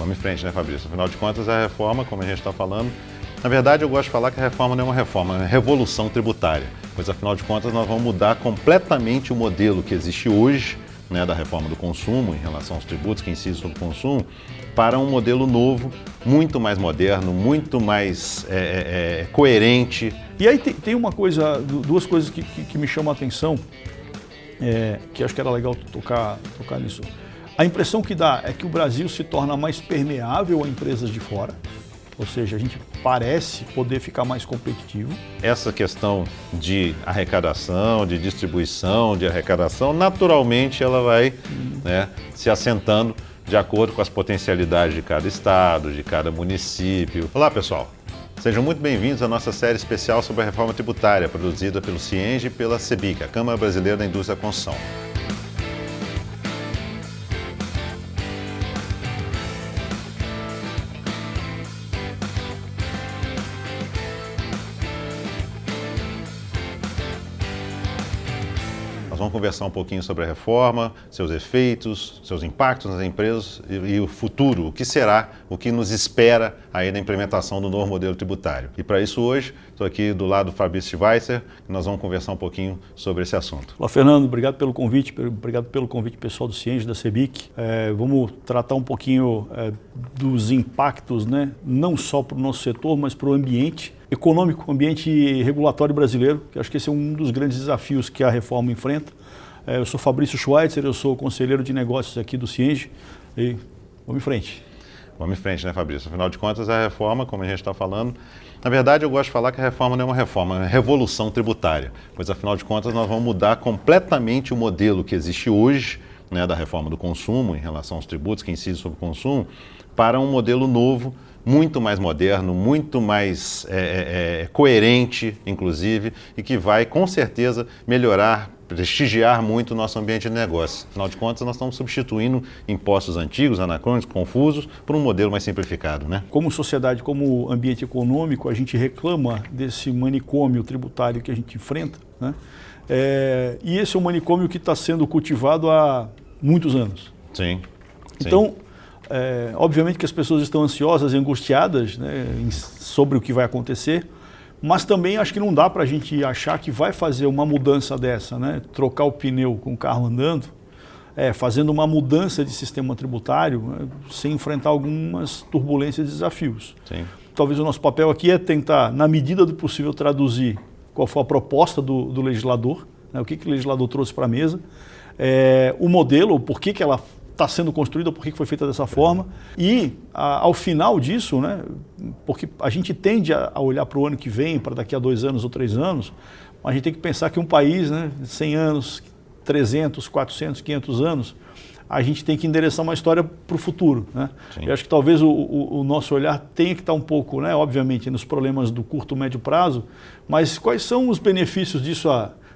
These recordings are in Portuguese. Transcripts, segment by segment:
Vamos em frente, né, Fabrício? Afinal de contas, a reforma, como a gente está falando, na verdade eu gosto de falar que a reforma não é uma reforma, é uma revolução tributária, pois afinal de contas nós vamos mudar completamente o modelo que existe hoje, né, da reforma do consumo em relação aos tributos que incidem sobre o consumo, para um modelo novo, muito mais moderno, muito mais coerente. E aí tem uma coisa, duas coisas que me chamam a atenção, que acho que era legal tocar nisso. A impressão que dá é que o Brasil se torna mais permeável a empresas de fora, ou seja, a gente parece poder ficar mais competitivo. Essa questão de arrecadação, de distribuição, de arrecadação, naturalmente ela vai se assentando de acordo com as potencialidades de cada estado, de cada município. Olá, pessoal! Sejam muito bem-vindos à nossa série especial sobre a reforma tributária, produzida pelo CIENG e pela CEBIC, a Câmara Brasileira da Indústria da Construção. Nós vamos conversar um pouquinho sobre a reforma, seus efeitos, seus impactos nas empresas e o futuro, o que será, o que nos espera aí na implementação do novo modelo tributário. E para isso hoje, estou aqui do lado do Fabrício Schweitzer, e nós vamos conversar um pouquinho sobre esse assunto. Olá, Fernando, obrigado pelo convite pessoal do CIENG, da CEBIC. Vamos tratar um pouquinho dos impactos, né, não só para o nosso setor, mas para o ambiente econômico, ambiente regulatório brasileiro, que acho que esse é um dos grandes desafios que a reforma enfrenta. Eu sou Fabrício Schweitzer, eu sou conselheiro de negócios aqui do CIENG e vamos em frente. Vamos em frente, né, Fabrício? Afinal de contas, a reforma, como a gente está falando, na verdade eu gosto de falar que a reforma não é uma reforma, é uma revolução tributária, pois afinal de contas nós vamos mudar completamente o modelo que existe hoje, né, da reforma do consumo em relação aos tributos que incidem sobre o consumo, para um modelo novo, muito mais moderno, muito mais coerente, inclusive, e que vai, com certeza, melhorar, prestigiar muito o nosso ambiente de negócio. Afinal de contas, nós estamos substituindo impostos antigos, anacrônicos, confusos, por um modelo mais simplificado, né? Como sociedade, como ambiente econômico, a gente reclama desse manicômio tributário que a gente enfrenta, né? E esse é um manicômio que está sendo cultivado há muitos anos. Sim. Então, obviamente que as pessoas estão ansiosas e angustiadas, né, sobre o que vai acontecer, mas também acho que não dá para a gente achar que vai fazer uma mudança dessa, né, trocar o pneu com o carro andando, fazendo uma mudança de sistema tributário, né, sem enfrentar algumas turbulências e desafios. Sim. Talvez o nosso papel aqui é tentar, na medida do possível, traduzir qual foi a proposta do legislador, né, o que o legislador trouxe para a mesa, o modelo, por que ela está sendo construída, por que foi feita dessa forma, e ao final disso, né, porque a gente tende a olhar para o ano que vem, para daqui a 2 anos ou 3 anos, a gente tem que pensar que um país, né, 100 anos, 300, 400, 500 anos, a gente tem que endereçar uma história para o futuro, né? Eu acho que talvez o nosso olhar tenha que estar um pouco, né, obviamente, nos problemas do curto, médio prazo, mas quais são os benefícios disso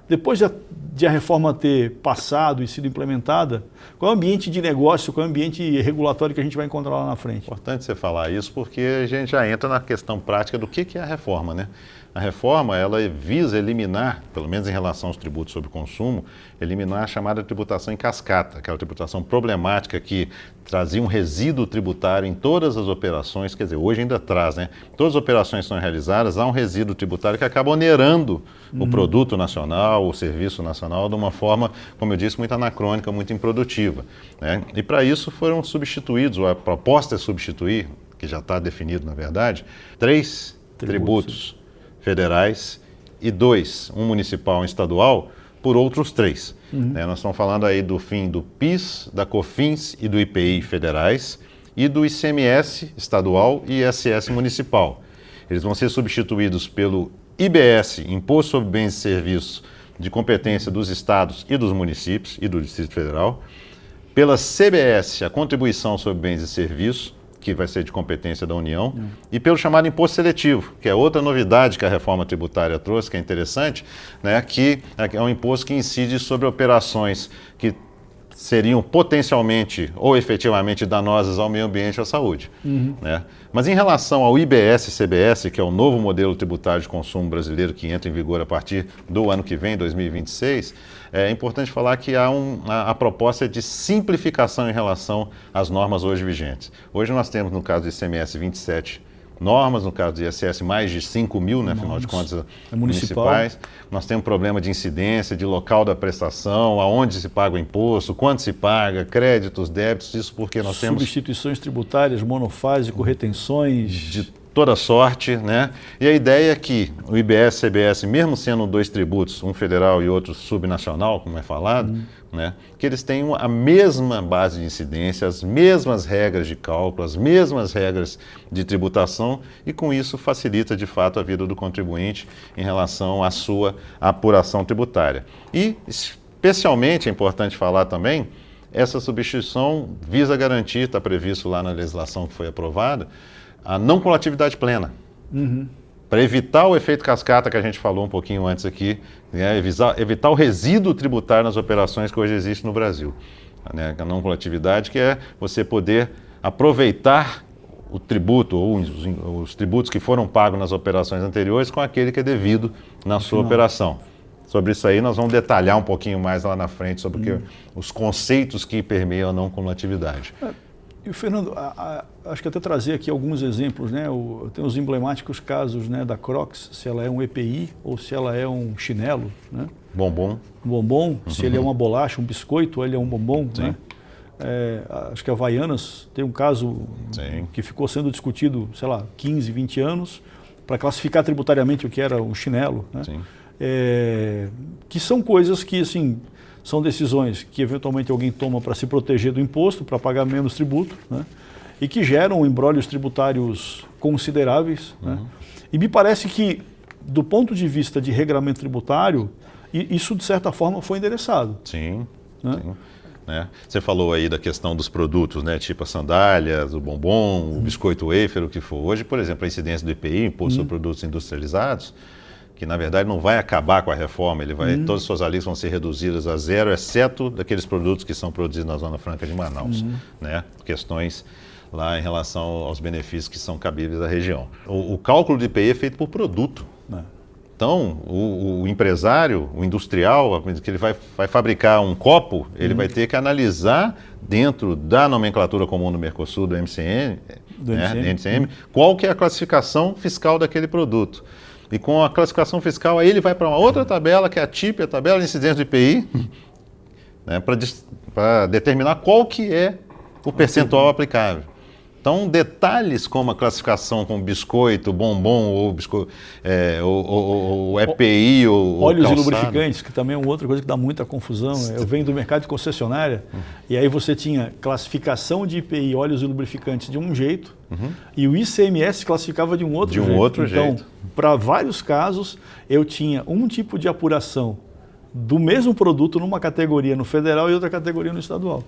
depois de a reforma ter passado e sido implementada, qual é o ambiente de negócio, qual é o ambiente regulatório que a gente vai encontrar lá na frente? Importante você falar isso porque a gente já entra na questão prática do que é a reforma, né? A reforma, ela visa eliminar, pelo menos em relação aos tributos sobre consumo, eliminar a chamada tributação em cascata, aquela tributação problemática que trazia um resíduo tributário em todas as operações, quer dizer, hoje ainda traz, né? Todas as operações são realizadas, há um resíduo tributário que acaba onerando o produto nacional, o serviço nacional, de uma forma, como eu disse, muito anacrônica, muito improdutiva, né? E para isso foram substituídos, ou a proposta é substituir, que já está definido na verdade, 3 tributos federais e 2, um municipal e um estadual, por outros 3. Nós estamos falando aí do fim do PIS, da COFINS e do IPI federais e do ICMS estadual e ISS municipal. Eles vão ser substituídos pelo IBS, Imposto sobre Bens e Serviços, de competência dos estados e dos municípios e do Distrito Federal, pela CBS, a Contribuição sobre Bens e Serviços, que vai ser de competência da União, e pelo chamado imposto seletivo, que é outra novidade que a reforma tributária trouxe, que é interessante, né, que é um imposto que incide sobre operações que seriam potencialmente ou efetivamente danosas ao meio ambiente e à saúde. Né? Mas em relação ao IBS-CBS, que é o novo modelo tributário de consumo brasileiro que entra em vigor a partir do ano que vem, 2026, é importante falar que há a proposta de simplificação em relação às normas hoje vigentes. Hoje nós temos, no caso do ICMS, 27 normas, no caso do ISS, mais de 5 mil, né, afinal de contas, municipais. Nós temos problema de incidência, de local da prestação, aonde se paga o imposto, quanto se paga, créditos, débitos, isso porque nós temos... Substituições tributárias, monofásico, retenções... De toda sorte, né? E a ideia é que o IBS e CBS, mesmo sendo dois tributos, um federal e outro subnacional, como é falado, né? Que eles tenham a mesma base de incidência, as mesmas regras de cálculo, as mesmas regras de tributação e com isso facilita de fato a vida do contribuinte em relação à sua apuração tributária. E especialmente é importante falar também, essa substituição visa garantir, está previsto lá na legislação que foi aprovada, a não cumulatividade plena. Para evitar o efeito cascata que a gente falou um pouquinho antes aqui, né, evitar o resíduo tributário nas operações que hoje existem no Brasil. Né, a não cumulatividade, que é você poder aproveitar o tributo ou os tributos que foram pagos nas operações anteriores com aquele que é devido na sua operação. Sobre isso aí nós vamos detalhar um pouquinho mais lá na frente sobre os conceitos que permeiam a não cumulatividade. E, Fernando, acho que até trazer aqui alguns exemplos, né? Tem os emblemáticos casos, né, da Crocs, se ela é um EPI ou se ela é um chinelo, né? Bombom. Bombom, se ele é uma bolacha, um biscoito, ou ele é um bombom, né? Acho que a Havaianas tem um caso que ficou sendo discutido, sei lá, 15, 20 anos, para classificar tributariamente o que era um chinelo, né? Que são coisas que, assim, são decisões que eventualmente alguém toma para se proteger do imposto, para pagar menos tributo, né? E que geram embrólios tributários consideráveis, né? E me parece que, do ponto de vista de regramento tributário, isso de certa forma foi endereçado. Sim, né? sim. Né? Você falou aí da questão dos produtos, né? Tipo as sandálias, o bombom, o biscoito wafer, o que for. Hoje, por exemplo, a incidência do IPI, Imposto sobre Produtos Industrializados, que na verdade não vai acabar com a reforma, todas as suas alíquotas vão ser reduzidas a zero, exceto daqueles produtos que são produzidos na Zona Franca de Manaus, né? Questões lá em relação aos benefícios que são cabíveis à região. O cálculo de IPI é feito por produto. Então, o empresário, o industrial, que ele vai fabricar um copo, ele vai ter que analisar dentro da nomenclatura comum do Mercosul, do MCM, qual que é a classificação fiscal daquele produto. E com a classificação fiscal, aí ele vai para uma outra tabela, que é a TIP, a tabela de incidência do IPI, né, para determinar qual que é o percentual aplicável. Então, detalhes como a classificação com biscoito, bombom, ou EPI, ou óleos calçado. E lubrificantes, que também é uma outra coisa que dá muita confusão. Eu venho do mercado de concessionária, e aí você tinha classificação de IPI, óleos e lubrificantes de um jeito, e o ICMS classificava de um outro jeito. Então, para vários casos, eu tinha um tipo de apuração do mesmo produto numa categoria no federal e outra categoria no estadual.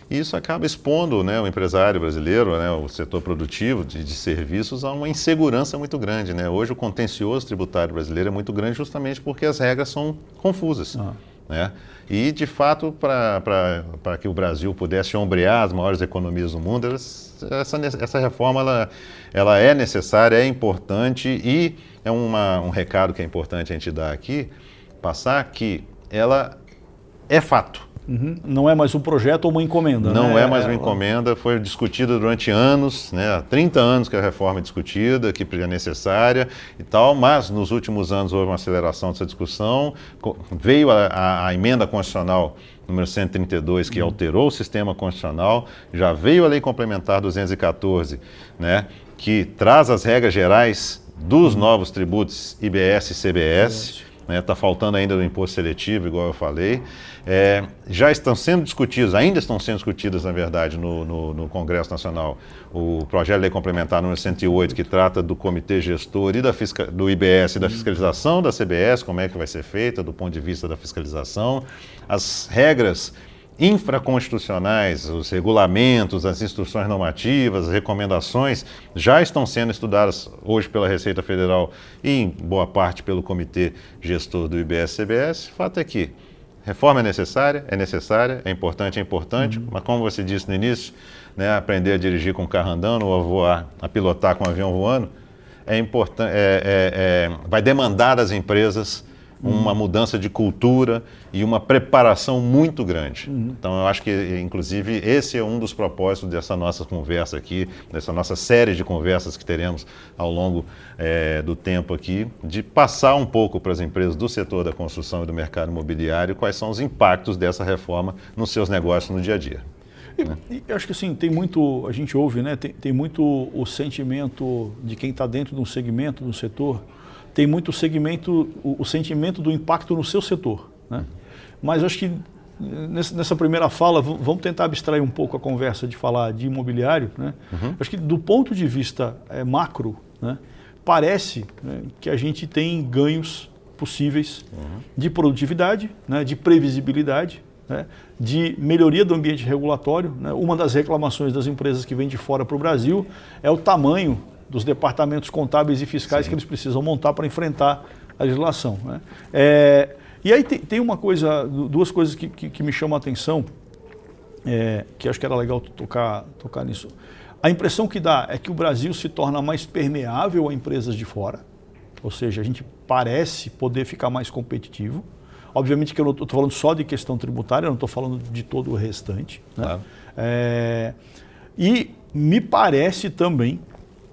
E isso acaba expondo, né, o empresário brasileiro, né, o setor produtivo de serviços a uma insegurança muito grande, né? Hoje o contencioso tributário brasileiro é muito grande justamente porque as regras são confusas. Né? E, de fato, para que o Brasil pudesse ombrear as maiores economias do mundo, essa reforma ela é necessária, é importante e é um recado que é importante a gente dar aqui, passar que ela é fato. Não é mais um projeto ou uma encomenda. Não é mais uma encomenda, foi discutida durante anos, né? Há 30 anos que a reforma é discutida, que é necessária e tal, mas nos últimos anos houve uma aceleração dessa discussão, veio a emenda constitucional número 132, que alterou o sistema constitucional, já veio a Lei Complementar 214, né? Que traz as regras gerais dos novos tributos IBS e CBS. Está faltando ainda do imposto seletivo, igual eu falei. Já estão sendo discutidos, ainda estão sendo discutidas, na verdade, no Congresso Nacional, o projeto de lei complementar número 108, que trata do comitê gestor e do IBS e da fiscalização da CBS, como é que vai ser feita do ponto de vista da fiscalização, as regras infraconstitucionais, os regulamentos, as instruções normativas, as recomendações já estão sendo estudadas hoje pela Receita Federal e em boa parte pelo Comitê Gestor do IBS-CBS. O fato é que Reforma é necessária, é importante, mas como você disse no início, né, aprender a dirigir com o carro andando ou a voar, a pilotar com o avião voando, é importante, vai demandar das empresas uma mudança de cultura e uma preparação muito grande. Então eu acho que, inclusive, esse é um dos propósitos dessa nossa conversa aqui, dessa nossa série de conversas que teremos ao longo do tempo aqui, de passar um pouco para as empresas do setor da construção e do mercado imobiliário quais são os impactos dessa reforma nos seus negócios no dia a dia. E acho que assim, tem muito, a gente ouve, né? Tem muito o sentimento de quem está dentro de um segmento, do setor, tem muito o sentimento do impacto no seu setor, né? Mas acho que nessa primeira fala, vamos tentar abstrair um pouco a conversa de falar de imobiliário, né? Acho que do ponto de vista macro, né, parece, né, que a gente tem ganhos possíveis de produtividade, né, de previsibilidade, né, de melhoria do ambiente regulatório, né? Uma das reclamações das empresas que vêm de fora para o Brasil é o tamanho dos departamentos contábeis e fiscais que eles precisam montar para enfrentar a legislação, né? E aí tem uma coisa, duas coisas que me chamam a atenção, que acho que era legal tocar nisso. A impressão que dá é que o Brasil se torna mais permeável a empresas de fora, ou seja, a gente parece poder ficar mais competitivo. Obviamente que eu não estou falando só de questão tributária, eu não estou falando de todo o restante, né? Claro. E me parece também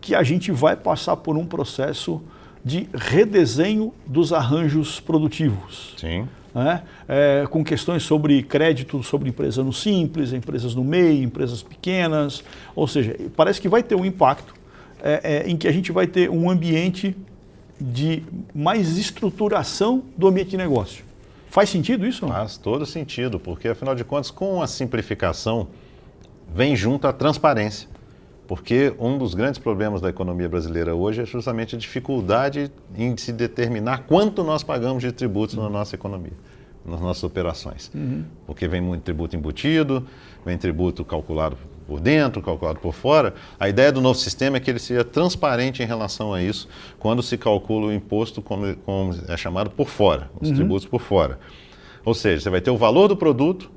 que a gente vai passar por um processo de redesenho dos arranjos produtivos. Sim. Né? Com questões sobre crédito, sobre empresas no simples, empresas no MEI, empresas pequenas. Ou seja, parece que vai ter um impacto em que a gente vai ter um ambiente de mais estruturação do ambiente de negócio. Faz sentido isso? Faz todo sentido, porque afinal de contas, com a simplificação, vem junto a transparência. Porque um dos grandes problemas da economia brasileira hoje é justamente a dificuldade em se determinar quanto nós pagamos de tributos na nossa economia, nas nossas operações. Porque vem muito tributo embutido, vem tributo calculado por dentro, calculado por fora. A ideia do novo sistema é que ele seja transparente em relação a isso, quando se calcula o imposto, como é chamado, por fora, os tributos por fora. Ou seja, você vai ter o valor do produto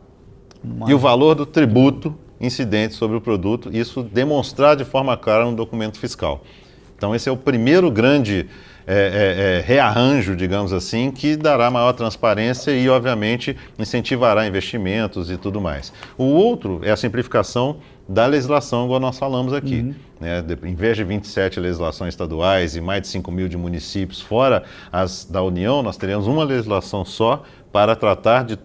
e o valor do tributo incidente sobre o produto, isso demonstrar de forma clara no documento fiscal. Então esse é o primeiro grande rearranjo, digamos assim, que dará maior transparência e, obviamente, incentivará investimentos e tudo mais. O outro é a simplificação da legislação, igual nós falamos aqui. Né? Em vez de 27 legislações estaduais e mais de 5.000 de municípios, fora as da União, nós teremos uma legislação só para tratar de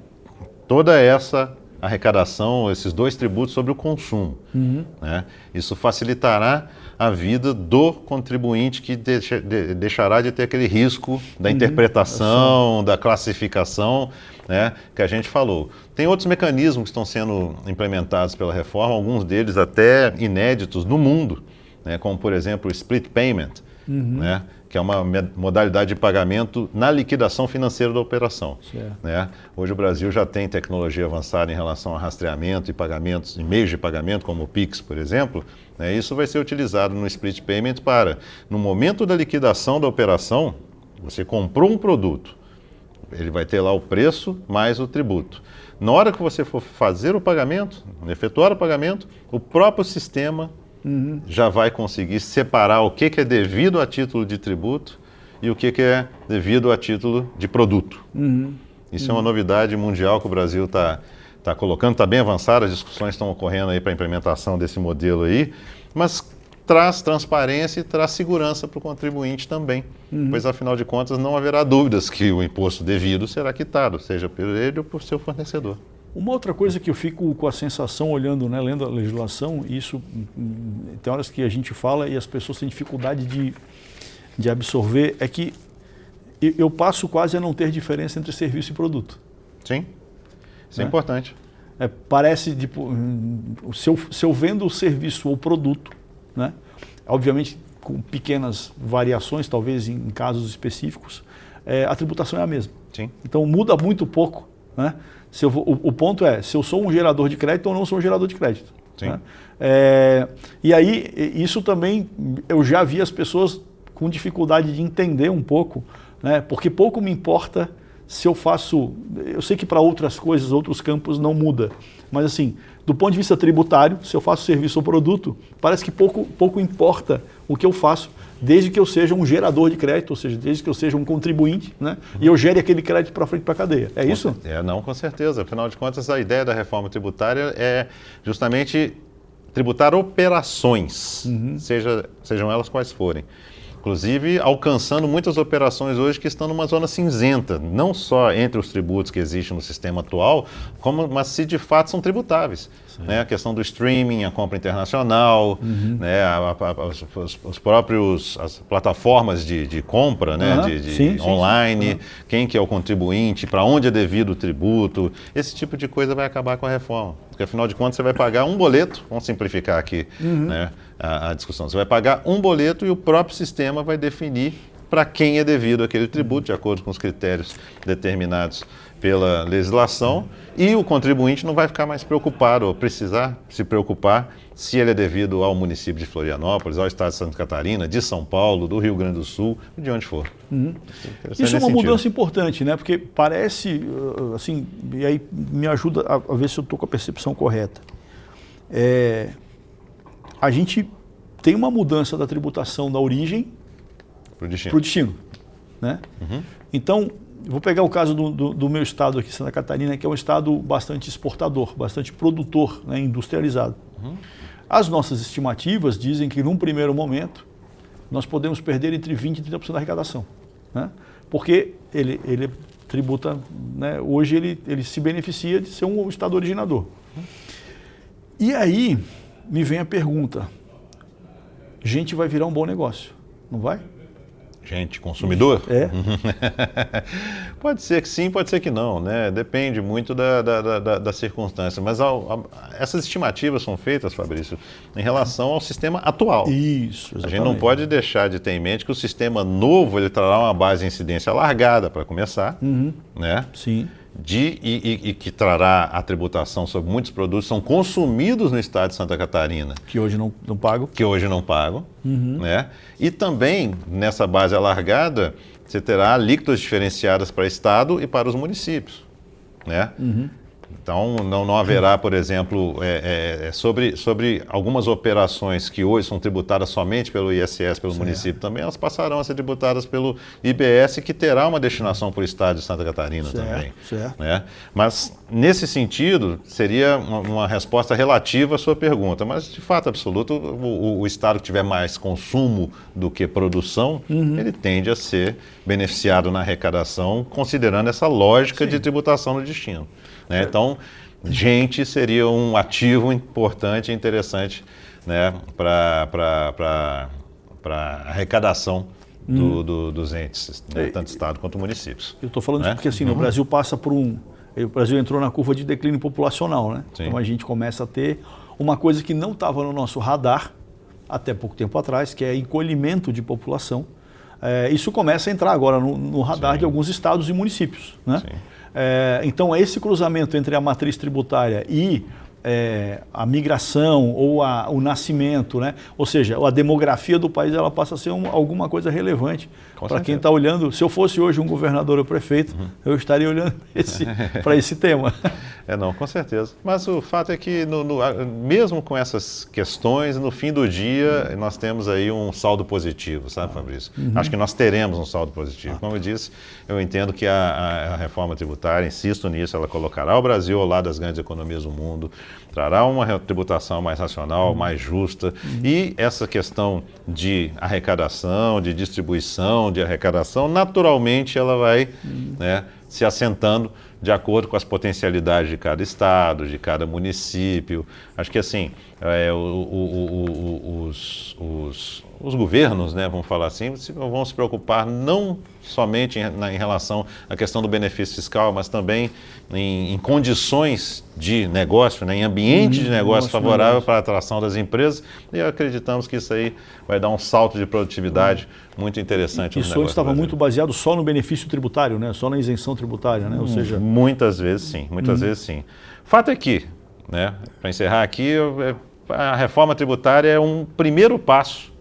toda essa arrecadação, esses dois tributos sobre o consumo. Né? Isso facilitará a vida do contribuinte que deixará de ter aquele risco da interpretação, da classificação, né, que a gente falou. Tem outros mecanismos que estão sendo implementados pela reforma, alguns deles até inéditos no mundo, né, como por exemplo o split payment, né, que é uma modalidade de pagamento na liquidação financeira da operação. Né? Hoje o Brasil já tem tecnologia avançada em relação a rastreamento e pagamentos, e meios de pagamento, como o Pix, por exemplo. Né? Isso vai ser utilizado no split payment para, no momento da liquidação da operação, você comprou um produto, ele vai ter lá o preço mais o tributo. Na hora que você for fazer o pagamento, efetuar o pagamento, o próprio sistema já vai conseguir separar o que é devido a título de tributo e o que é devido a título de produto. Isso é uma novidade mundial que o Brasil está colocando, está bem avançado, as discussões estão ocorrendo aí para a implementação desse modelo aí, mas traz transparência e traz segurança para o contribuinte também, pois afinal de contas não haverá dúvidas que o imposto devido será quitado, seja por ele ou por seu fornecedor. Uma outra coisa que eu fico com a sensação olhando, né, lendo a legislação, e isso tem horas que a gente fala e as pessoas têm dificuldade de absorver, é que eu passo quase a não ter diferença entre serviço e produto. Sim, isso é importante. Parece, tipo, se eu vendo o serviço ou produto, né, obviamente com pequenas variações, talvez em casos específicos, a tributação é a mesma. Sim. Então muda muito pouco, né? O ponto é, se eu sou um gerador de crédito ou não sou um gerador de crédito. Sim. Né? E aí, isso também, eu já vi as pessoas com dificuldade de entender um pouco, né? Porque pouco me importa se eu faço... Eu sei que para outras coisas, outros campos não muda, mas assim, do ponto de vista tributário, se eu faço serviço ou produto, parece que pouco importa o que eu faço, desde que eu seja um gerador de crédito, ou seja, desde que eu seja um contribuinte, né? E eu gere aquele crédito para frente para a cadeia. É isso? Não, com certeza. Afinal de contas, a ideia da reforma tributária é justamente tributar operações, sejam elas quais forem. Inclusive, alcançando muitas operações hoje que estão numa zona cinzenta, não só entre os tributos que existem no sistema atual, mas se de fato são tributáveis. Né? A questão do streaming, a compra internacional, né? As plataformas de compra, né? Online, sim. Quem que é o contribuinte, para onde é devido o tributo, esse tipo de coisa vai acabar com a reforma. Porque afinal de contas você vai pagar um boleto, vamos simplificar aqui, né? A discussão. Você vai pagar um boleto e o próprio sistema vai definir para quem é devido aquele tributo, de acordo com os critérios determinados pela legislação, e o contribuinte não vai ficar mais preocupado, ou precisar se preocupar se ele é devido ao município de Florianópolis, ao estado de Santa Catarina, de São Paulo, do Rio Grande do Sul, de onde for. Isso é uma mudança importante, né? Porque parece, assim, e aí me ajuda a ver se eu estou com a percepção correta. A gente tem uma mudança da tributação da origem para o destino. Né? Então, vou pegar o caso do meu estado aqui, Santa Catarina, que é um estado bastante exportador, bastante produtor, né, industrializado. As nossas estimativas dizem que, num primeiro momento, nós podemos perder entre 20% e 30% da arrecadação. Né? Porque ele tributa, né, hoje ele se beneficia de ser um estado originador. E aí me vem a pergunta, gente vai virar um bom negócio, não vai? Gente, consumidor? É. Pode ser que sim, pode ser que não, né? Depende muito da circunstância. Mas essas estimativas são feitas, Fabrício, em relação ao sistema atual. Isso, exatamente. A gente não pode deixar de ter em mente que o sistema novo ele trará uma base de incidência alargada para começar, né? Sim. E que trará a tributação sobre muitos produtos que são consumidos no estado de Santa Catarina. Que hoje não pagam. Que hoje não pagam. Né? E também, nessa base alargada, você terá alíquotas diferenciadas para o estado e para os municípios. Né? Então, não haverá, por exemplo, sobre algumas operações que hoje são tributadas somente pelo ISS, pelo município também, elas passarão a ser tributadas pelo IBS, que terá uma destinação para o estado de Santa Catarina também. Certo. Né? Mas, nesse sentido, seria uma resposta relativa à sua pergunta. Mas, de fato absoluto, o estado que tiver mais consumo do que produção, ele tende a ser beneficiado na arrecadação, considerando essa lógica de tributação no destino. Né? Então, gente seria um ativo importante e interessante, né, para a arrecadação dos entes, né, tanto Estado quanto municípios. Eu estou falando isso porque assim, o Brasil passa por o Brasil entrou na curva de declínio populacional, né? Então a gente começa a ter uma coisa que não estava no nosso radar até pouco tempo atrás, que é encolhimento de população. Isso começa a entrar agora no radar de alguns estados e municípios, né? Então, esse cruzamento entre a matriz tributária e a migração ou o nascimento, né? Ou seja, a demografia do país, ela passa a ser alguma coisa relevante para quem está olhando. Se eu fosse hoje um governador ou prefeito, eu estaria olhando para esse tema. Não, com certeza. Mas o fato é que, mesmo com essas questões, no fim do dia, nós temos aí um saldo positivo, sabe, Fabrício? Acho que nós teremos um saldo positivo. Como eu disse, eu entendo que a reforma tributária, insisto nisso, ela colocará o Brasil ao lado das grandes economias do mundo, trará uma tributação mais racional, mais justa, e essa questão de arrecadação, de distribuição, de arrecadação, naturalmente ela vai, né, se assentando de acordo com as potencialidades de cada estado, de cada município. Acho que assim, os governos, né, vamos falar assim, vão se preocupar não somente em relação à questão do benefício fiscal, mas também em condições de negócio, né, em ambiente de negócio favorável para a atração das empresas, e acreditamos que isso aí vai dar um salto de produtividade muito interessante. Isso antes estava muito baseado só no benefício tributário, né, só na isenção tributária, né? Ou seja... Muitas vezes sim, muitas vezes sim. Fato é que, né, para encerrar aqui, a reforma tributária é um primeiro passo,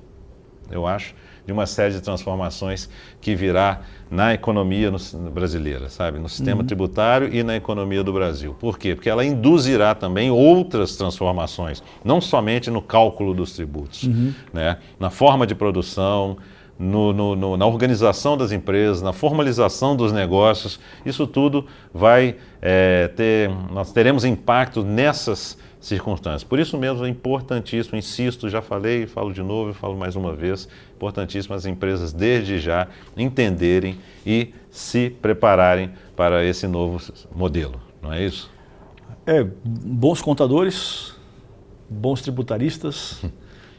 eu acho, de uma série de transformações que virá na economia brasileira, sabe? No sistema tributário e na economia do Brasil. Por quê? Porque ela induzirá também outras transformações, não somente no cálculo dos tributos, né? Na forma de produção, na organização das empresas, na formalização dos negócios. Isso tudo vai nós teremos impacto nessas circunstâncias. Por isso mesmo é importantíssimo, insisto, já falei, falo de novo e falo mais uma vez, importantíssimo as empresas desde já entenderem e se prepararem para esse novo modelo, não é isso? Bons contadores, bons tributaristas,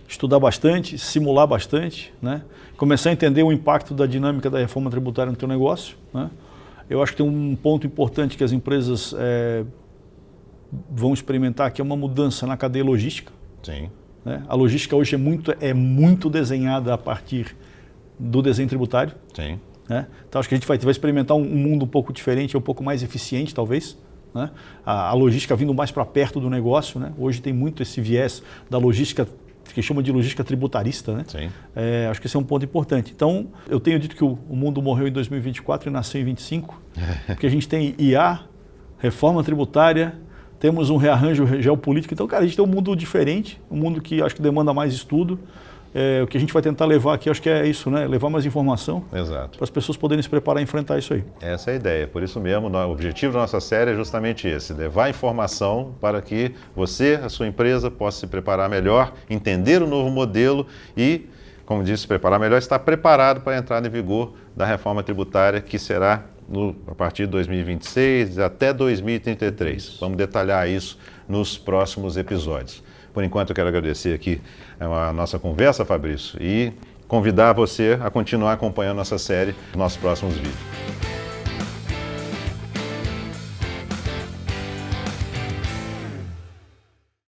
estudar bastante, simular bastante, né? Começar a entender o impacto da dinâmica da reforma tributária no teu negócio, né? Eu acho que tem um ponto importante que as empresas vão experimentar, que é uma mudança na cadeia logística. Sim. Né? A logística hoje é muito desenhada a partir do desenho tributário. Sim. Né? Então acho que a gente vai experimentar um mundo um pouco diferente, um pouco mais eficiente talvez. Né? A logística vindo mais para perto do negócio, né? Hoje tem muito esse viés da logística que chama de logística tributarista, né? Sim. Acho que esse é um ponto importante. Então, eu tenho dito que o mundo morreu em 2024 e nasceu em 2025, porque a gente tem IA, reforma tributária, temos um rearranjo geopolítico. Então, cara, a gente tem um mundo diferente, um mundo que acho que demanda mais estudo. O que a gente vai tentar levar aqui, acho que é isso, né? Levar mais informação. Exato. Para as pessoas poderem se preparar e enfrentar isso aí. Essa é a ideia. Por isso mesmo, o objetivo da nossa série é justamente esse, levar informação para que você, a sua empresa, possa se preparar melhor, entender o novo modelo e, como disse, se preparar melhor, estar preparado para a entrada em vigor da reforma tributária, que será a partir de 2026 até 2033. Vamos detalhar isso nos próximos episódios. Por enquanto, eu quero agradecer aqui a nossa conversa, Fabrício, e convidar você a continuar acompanhando nossa série nos nossos próximos vídeos.